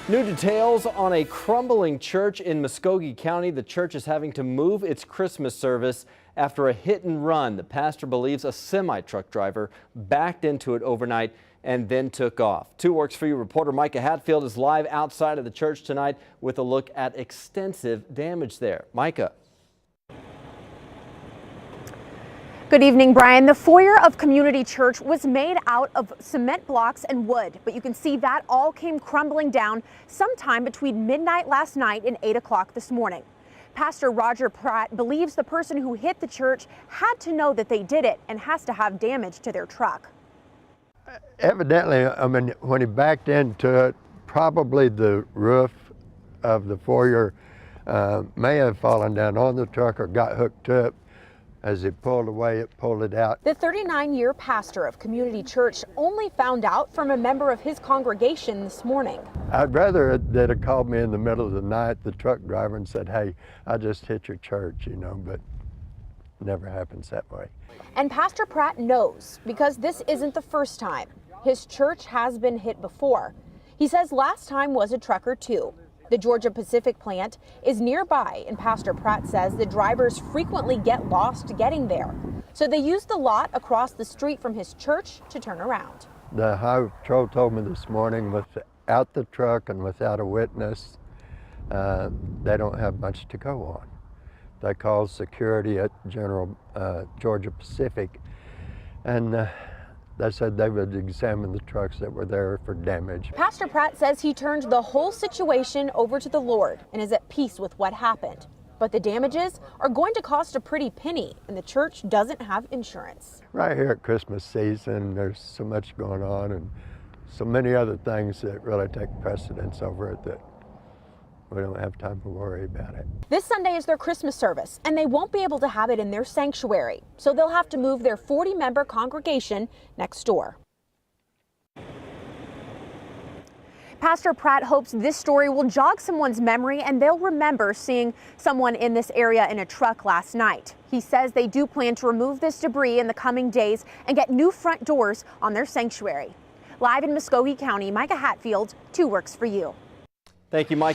New details on a crumbling church in Muskogee County. The church is having to move its Christmas service after a hit and run. The pastor believes a semi-truck driver backed into it overnight and then took off. 2 Works for You reporter Micah Hatfield is live outside of the church tonight with a look at extensive damage there. Micah. Good evening, Brian. The foyer of Community Church was made out of cement blocks and wood, but you can see that all came crumbling down sometime between midnight last night and 8 o'clock this morning. Pastor Roger Pratt believes the person who hit the church had to know that they did it and has to have damage to their truck. Evidently, I mean, when he backed into it, probably the roof of the foyer may have fallen down on the truck or got hooked up. As it pulled away, it pulled it out. The 39-year pastor of Community Church only found out from a member of his congregation this morning. I'd rather that it called me in the middle of the night, the truck driver, and said, hey, I just hit your church, you know, but it never happens that way. And Pastor Pratt knows because this isn't the first time. His church has been hit before. He says last time was a trucker too. The Georgia Pacific plant is nearby, and Pastor Pratt says the drivers frequently get lost getting there. So they use the lot across the street from his church to turn around. The highway patrol told me this morning without the truck and without a witness, they don't have much to go on. They called security at Georgia Pacific, and they said they would examine the trucks that were there for damage. Pastor Pratt says he turned the whole situation over to the Lord and is at peace with what happened. But the damages are going to cost a pretty penny, and the church doesn't have insurance. Right here at Christmas season, there's so much going on and so many other things that really take precedence over it that we don't have time to worry about it. This Sunday is their Christmas service, and they won't be able to have it in their sanctuary, so they'll have to move their 40-member congregation next door. Pastor Pratt hopes this story will jog someone's memory and they'll remember seeing someone in this area in a truck last night. He says they do plan to remove this debris in the coming days and get new front doors on their sanctuary. Live in Muskogee County, Micah Hatfield, 2 Works for You. Thank you, Mike.